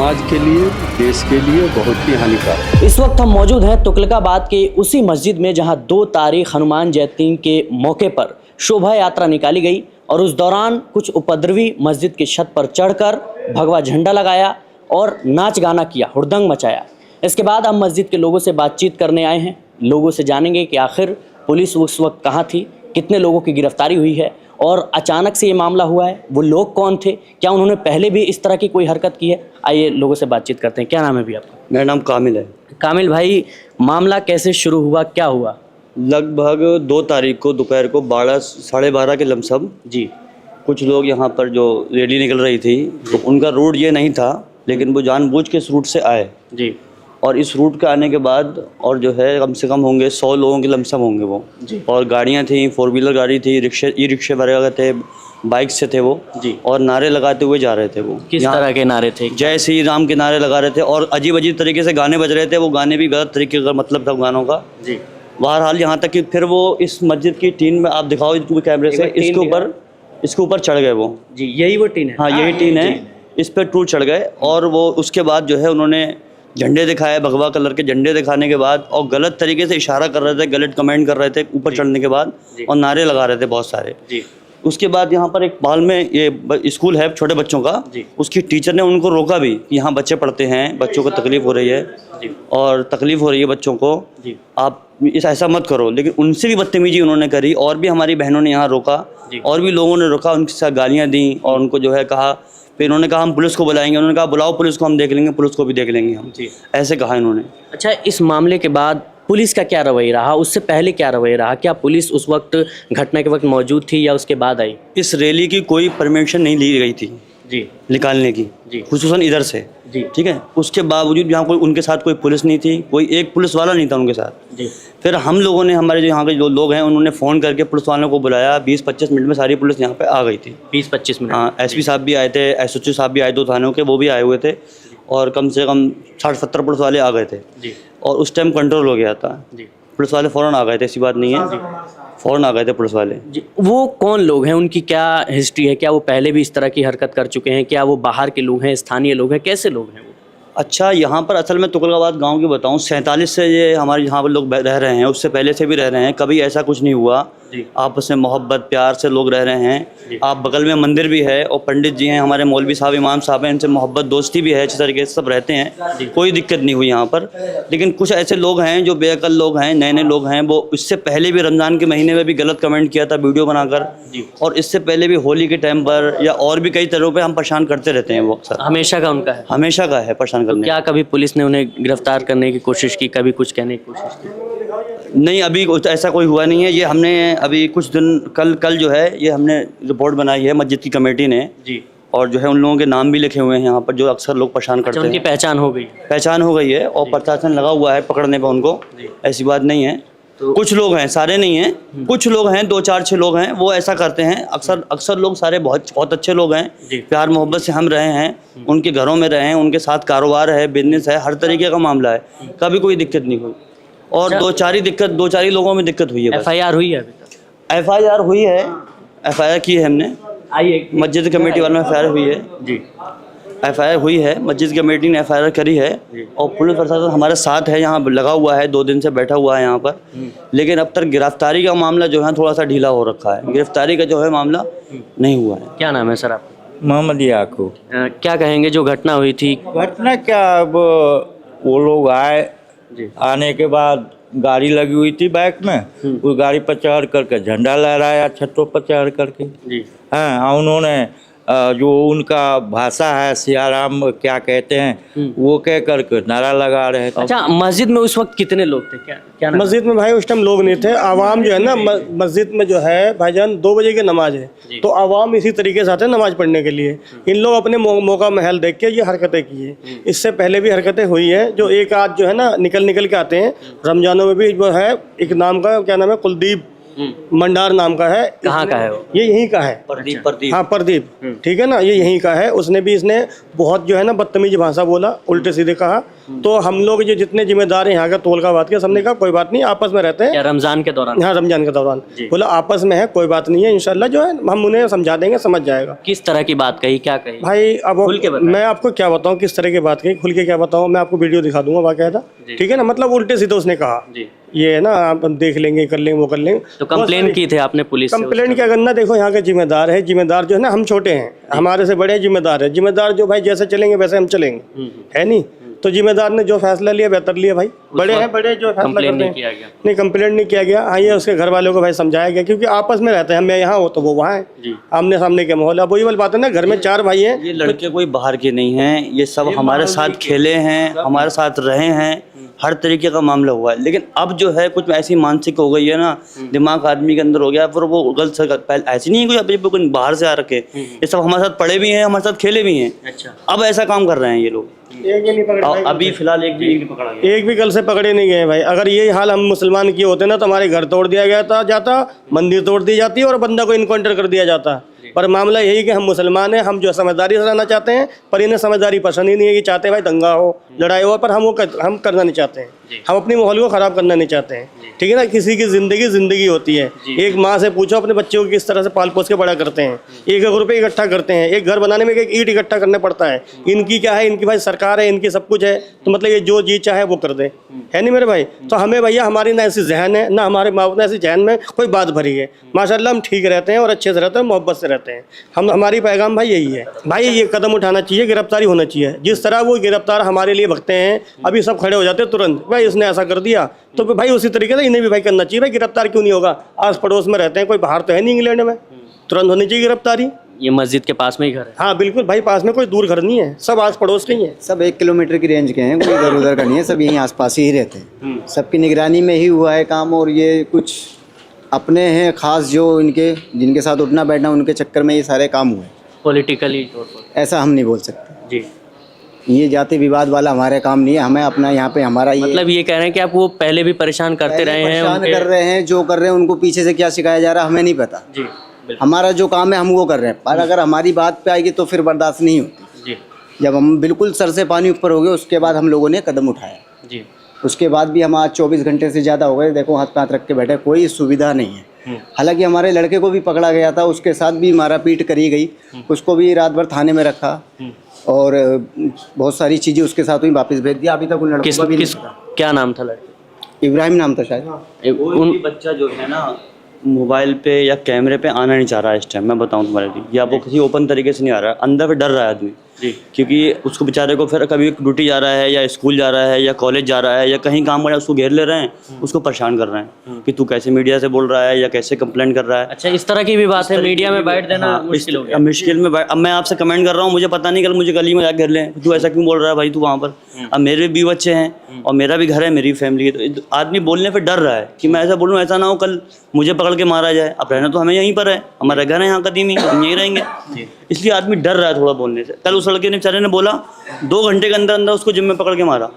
समाज के लिए, देश के लिए बहुत ही हानिकारक। इस वक्त हम मौजूद हैं तुगलकाबाद के उसी मस्जिद में जहां 2 तारीख हनुमान जयंती के मौके पर शोभा यात्रा निकाली गई और उस दौरान कुछ उपद्रवी मस्जिद की छत पर चढ़कर भगवा झंडा लगाया और नाच गाना किया, हुड़दंग मचाया। इसके बाद हम मस्जिद के लोगों से बातचीत करने आए हैं। लोगों से जानेंगे कि आखिर पुलिस उस वक्त कहाँ थी, कितने लोगों की गिरफ्तारी हुई है और अचानक से ये मामला हुआ है। वो लोग कौन थे, क्या उन्होंने पहले भी इस तरह की कोई हरकत की है। आइए लोगों से बातचीत करते हैं। क्या नाम है भी आपका? मेरा नाम कामिल है। कामिल भाई, मामला कैसे शुरू हुआ, क्या हुआ? लगभग 2 तारीख को दोपहर को 12-12:30 के लमसम जी कुछ लोग यहाँ पर जो रैली निकल रही थी तो उनका रूट ये नहीं था, लेकिन वो जानबूझ के इस रूट से आए जी और इस रूट के आने के बाद और जो है कम से कम होंगे 100 लोगों के लमसम होंगे वो जी। और गाड़ियाँ थी, 4 व्हीलर गाड़ी थी, ई-रिक्शे वगैरह थे, बाइक से थे वो जी। और नारे लगाते हुए जा रहे थे वो। किस तरह के नारे थे? जय श्री राम के नारे लगा रहे थे और अजीब अजीब तरीके से गाने बज रहे थे। वो गाने भी गलत तरीके का मतलब था गानों का जी। बहरहाल यहाँ तक कि फिर वो इस मस्जिद की टीन में, आप दिखाओ इसको कैमरे से, इसके ऊपर चढ़ गए वो। जी, यही वो टीन है? हाँ, यही टीन है। इस पर टूट चढ़ गए और वो उसके बाद जो है उन्होंने झंडे दिखाए, भगवा कलर के झंडे दिखाने के बाद, और गलत तरीके से इशारा कर रहे थे, गलत कमेंट कर रहे थे ऊपर चढ़ने के बाद और नारे लगा रहे थे बहुत सारे जी। उसके बाद यहाँ पर एक बाल में ये स्कूल है छोटे बच्चों का जी। उसकी टीचर ने उनको रोका भी कि यहाँ बच्चे पढ़ते हैं, बच्चों को तकलीफ हो रही है जी। और तकलीफ हो रही है बच्चों को जी। आप ऐसा मत करो, लेकिन उनसे भी बदतमीजी उन्होंने करी और भी हमारी बहनों ने यहाँ रोका और भी लोगों ने रोका, उनके साथ गालियाँ दी और उनको जो है कहा। फिर इन्होंने कहा हम पुलिस को बुलाएंगे, उन्होंने कहा बुलाओ पुलिस को, हम देख लेंगे, पुलिस को भी देख लेंगे हम जी। ऐसे कहा इन्होंने। अच्छा, इस मामले के बाद पुलिस का क्या रवैया रहा, उससे पहले क्या रवैया रहा? क्या पुलिस उस वक्त घटना के वक्त मौजूद थी या उसके बाद आई? इस रैली की कोई परमिशन नहीं ली गई थी जी निकालने की जी, खुसूसन इधर से जी। ठीक है। उसके बावजूद यहाँ कोई उनके साथ कोई पुलिस नहीं थी, कोई एक पुलिस वाला नहीं था उनके साथ जी। फिर हम लोगों ने, हमारे जो यहाँ के जो लोग हैं उन्होंने फ़ोन करके पुलिस वालों को बुलाया। 20-25 मिनट में सारी पुलिस यहाँ पे आ गई थी। 20-25 मिनट? हाँ, एसपी साहब भी आए थे, एसएचओ साहब भी आए 2 थानों के, वो भी आए हुए थे और कम से कम 60-70 पुलिस वाले आ गए थे जी। और उस टाइम कंट्रोल हो गया था जी। पुलिस वाले फ़ौरन आ गए थे, ऐसी बात नहीं है, फ़ौरन आ गए थे पुलिस वाले जी। वो कौन लोग हैं, उनकी क्या हिस्ट्री है? क्या वो पहले भी इस तरह की हरकत कर चुके हैं? क्या वो बाहर के लोग हैं, स्थानीय लोग हैं, कैसे लोग हैं वो? अच्छा, यहाँ पर असल में तुगलकाबाद गांव की बताऊँ, 47 से ये हमारे यहाँ पर लोग रह रहे हैं, उससे पहले से भी रह रहे हैं। कभी ऐसा कुछ नहीं हुआ जी। आपस में मोहब्बत प्यार से लोग रह रहे हैं। आप बगल में मंदिर भी है और पंडित जी हैं, हमारे मौलवी साहब, इमाम साहब हैं, इनसे मोहब्बत दोस्ती भी है, अच्छे तरीके से सब रहते हैं, कोई दिक्कत नहीं हुई यहाँ पर। लेकिन कुछ ऐसे लोग हैं जो बेअकल लोग हैं, नए नए लोग हैं, वो इससे पहले भी रमज़ान के महीने में भी गलत कमेंट किया था वीडियो बनाकर और इससे पहले भी होली के टाइम पर या और भी कई तरह पर हम परेशान करते रहते हैं। वो अक्सर हमेशा का उनका है? हमेशा का है परेशान करने। क्या कभी पुलिस ने उन्हें गिरफ्तार करने की कोशिश की, कभी कुछ कहने की कोशिश की? नहीं, अभी ऐसा कोई हुआ नहीं है। ये हमने अभी कुछ दिन कल जो है ये हमने रिपोर्ट बनाई है मस्जिद की कमेटी ने जी। और जो है उन लोगों के नाम भी लिखे हुए हैं यहाँ पर जो अक्सर लोग परेशान करते हैं। उनकी पहचान हो गई? पहचान हो गई है और प्रशासन लगा हुआ है पकड़ने पर उनको, ऐसी बात नहीं है। तो कुछ लोग हैं, सारे नहीं हैं, कुछ लोग हैं, 2-4-6 लोग हैं, वो ऐसा करते हैं। अक्सर लोग सारे बहुत अच्छे लोग हैं, प्यार मोहब्बत से हम रहे हैं, उनके घरों में रहे हैं, उनके साथ कारोबार है, बिजनेस है, हर तरीके का मामला है, कभी कोई दिक्कत नहीं हुई। और 2-4 ही लोगों में दिक्कत हुई है। FIR हुई है? अभी तक FIR हुई है, FIR की है हमने। आइए, मस्जिद कमेटी वालों में FIR हुई है जी। FIR हुई है, मस्जिद कमेटी ने FIR करी है और पुलिस प्रशासन हमारे साथ है, यहाँ लगा हुआ है, 2 दिन से बैठा हुआ है यहाँ पर। लेकिन अब तक गिरफ्तारी का मामला जो है थोड़ा सा ढीला हो रखा है, गिरफ्तारी का जो है मामला नहीं हुआ है। क्या नाम है सर आपका? मोहम्मद याकूब। क्या कहेंगे जो घटना हुई थी? घटना क्या, अब वो लोग आए, आने के बाद गाड़ी लगी हुई थी बैक में, उस गाड़ी पर चढ़ करके झंडा लहराया छतों पर चढ़ करके जी। हाँ, उन्होंने जो उनका भाषा है सियाराम क्या कहते हैं वो कह करके नारा लगा रहे थे। अच्छा, मस्जिद में उस वक्त कितने लोग थे? क्या मस्जिद में भाई उस टाइम लोग नहीं थे। आवाम जो है ना, मस्जिद में जो है भाईजान 2 बजे की नमाज है, तो आवाम इसी तरीके से आते हैं नमाज पढ़ने के लिए। इन लोग अपने मौका महल देख के ये हरकतें की है। इससे पहले भी हरकतें हुई है, जो एक आध जो है ना निकल के आते हैं। रमजानों में भी जो है एक नाम का क्या नाम है, कुलदीप, मंडार नाम का है। कहाँ का है वो? ये यहीं का है। प्रदीप हाँ प्रदीप, ठीक है ना, ये यहीं का है। इसने बहुत जो है ना बदतमीज भाषा बोला, उल्टे सीधे कहा। तो हम लोग जो जितने जिम्मेदार हैं यहाँ का तोलकाबाद के, सबने कहा कोई बात नहीं, आपस में रहते हैं। क्या रमजान के दौरान? हाँ रमजान के दौरान बोला आपस में है, कोई बात नहीं है, इंशाल्लाह जो है हम उन्हें समझा देंगे, समझ जाएगा। किस तरह की बात कही, क्या कही भाई अब खुल के बताएं। मैं आपको क्या बताऊं किस तरह की बात कही, खुल के क्या बताऊं, मैं आपको वीडियो दिखा दूंगा बाकायदा, ठीक है ना। मतलब उल्टे सीधे उसने कहा ये है ना, आप देख लेंगे, कर लेंगे, वो कर लेंगे। तो कंप्लेन की थे आपने पुलिस से? कंप्लेंट क्या करना, देखो यहाँ के जिम्मेदार है, जिम्मेदार जो है ना हम छोटे हैं, हमारे से बड़े जिम्मेदार है। जिम्मेदार जो भाई जैसे चलेंगे वैसे हम चलेंगे, है नहीं। तो जिम्मेदार ने जो फैसला लिया बेहतर लिया भाई, बड़े हैं बड़े जो फैसला करते हैं। नहीं कंप्लेंट नहीं किया गया। हाँ ये उसके घर वालों को भाई समझाया गया, क्योंकि आपस में रहते हैं, मैं यहाँ हो तो वो वहाँ है, आमने सामने के माहौल। अब वही वाली बात है ना, घर में 4 भाई हैं। ये लड़के कोई बाहर के नहीं हैं, ये सब हमारे साथ खेले हैं, हमारे साथ रहे हैं, हर तरीके का मामला हुआ है। लेकिन अब जो है कुछ ऐसी मानसिक हो गई है ना, दिमाग आदमी के अंदर हो गया, फिर वो गलत से पहले ऐसी नहीं है कोई अभी कोई बाहर से आ रखे, ये सब हमारे साथ पढ़े भी हैं, हमारे साथ खेले भी हैं। अच्छा, अब ऐसा काम कर रहे हैं ये लोग। एक भी नहीं पकड़े भाई, अभी फिलहाल एक भी पकड़ा गया। एक भी कल से पकड़े नहीं गए भाई। अगर ये हाल हम मुसलमान किए होते ना तो हमारे घर तोड़ दिया गया जाता, मंदिर तोड़ दी जाती और बंदा को इनकाउंटर कर दिया जाता। पर मामला यही कि हम मुसलमान हैं, हम जो समझदारी से रहना चाहते हैं, पर इन्हें समझदारी पसंद ही नहीं है कि चाहते भाई दंगा हो, लड़ाई हो, पर हम करना नहीं चाहते हैं। हम अपनी माहौल को ख़राब करना नहीं चाहते हैं, ठीक है ना। किसी की ज़िंदगी होती है। एक माँ से पूछो अपने बच्चों को किस तरह से पाल पोस के बड़ा करते हैं, 1-1 रुपये इकट्ठा करते हैं। एक घर बनाने में 1 ईंट इकट्ठा करना पड़ता है। इनकी क्या है, इनकी भाई सरकार है, इनकी सब कुछ है, तो मतलब ये जो जी चाहे वो कर दे, है नहीं मेरे भाई। तो हमें भैया हमारी ना ऐसी जहन है, ना हमारे माँ बाप ने ऐसी जहन में कोई बात भरी है। माशाल्लाह हम ठीक रहते हैं और अच्छे से रहते हैं, मोहब्बत से रहते हैं। हमारी पैगाम भाई यही है भाई, ये कदम उठाना चाहिए, गिरफ्तारी होना चाहिए। जिस तरह वो गिरफ्तार हमारे लिए भगते हैं, अभी सब खड़े हो जाते हैं तुरंत, भाई इसने ऐसा कर दिया, तो भाई उसी तरीके से इन्हें भी भाई करना चाहिए। भाई गिरफ्तार क्यों नहीं होगा, आस पड़ोस में रहते हैं, कोई बाहर तो है नहीं इंग्लैंड में, तुरंत होनी चाहिए गिरफ्तारी। ये मस्जिद के पास में ही घर है? हाँ बिल्कुल भाई, पास में कोई दूर घर नहीं है, सब आस पड़ोस के ही है। सब 1 किलोमीटर की रेंज के हैं, कोई इधर उधर का नहीं है, सब यहीं आसपास ही रहते हैं। सबकी निगरानी में ही हुआ है काम। और ये कुछ अपने हैं खास जो इनके जिनके साथ उठना बैठना, उनके चक्कर में ये सारे काम हुए। पॉलिटिकली तौर पर ऐसा हम नहीं बोल सकते जी। ये जाति विवाद वाला हमारे काम नहीं है। हमें अपना यहाँ पे हमारा ये मतलब ये कह रहे हैं कि आप वो पहले भी परेशान करते रहे हैं? परेशान कर रहे हैं, जो कर रहे हैं उनको पीछे से क्या सिखाया जा रहा है हमें नहीं पता जी। हमारा जो काम है हम वो कर रहे हैं। पर अगर हमारी बात पे आएगी तो फिर बर्दाश्त नहीं होती जी जब हम बिल्कुल सर से पानी ऊपर हो गए, उसके बाद हम लोगों ने कदम उठाया जी। उसके बाद भी हम आज 24 घंटे से ज़्यादा हो गए, देखो हाथ पे हाथ रख के बैठे, कोई सुविधा नहीं है। हालांकि हमारे लड़के को भी पकड़ा गया था, उसके साथ भी मारा पीट करी गई, उसको भी रात भर थाने में रखा और बहुत सारी चीज़ें उसके साथ हुई, वापस भेज दिया। अभी तक उन लड़कों का भी नहीं पता। क्या नाम था लड़के? इब्राहिम नाम था शायद। उन बच्चा जो है ना मोबाइल पे या कैमरे पे आना नहीं चाह रहा है इस टाइम, मैं बताऊं तुम्हारे लिए, या वो किसी ओपन तरीके से नहीं आ रहा है, अंदर पे डर रहा है आदमी जी। क्योंकि उसको बेचारे को फिर कभी ड्यूटी जा रहा है या स्कूल जा रहा है या कॉलेज जा रहा है या कहीं काम कर रहा है, उसको घेर ले रहे हैं, उसको परेशान कर रहे हैं कि तू कैसे मीडिया से बोल रहा है या कैसे कंप्लेंट कर रहा है। अच्छा, इस तरह की भी बात है? मीडिया में बैठ देना मुश्किल हो गया? मुश्किल में अब मैं आपसे कमेंट कर रहा हूँ, मुझे पता नहीं, कल मुझे गली में जाकर घेर लें, तू ऐसा क्यों बोल रहा है भाई, तू वहाँ पर। अब मेरे भी बच्चे हैं और मेरा भी घर है, मेरी फैमिली है, तो आदमी बोलने पर डर रहा है कि मैं ऐसा बोलूँ, ऐसा ना हो कल मुझे पकड़ के मारा जाए। अब रहना तो हमें यहीं पर है, हमारा घर है यहाँ कदीमी, हम यहीं रहेंगे, इसलिए आदमी डर रहा है थोड़ा बोलने से। कल उस लड़के ने बेचारे ने बोला 2 घंटे के अंदर अंदर उसको जिम में पकड़ के मारा।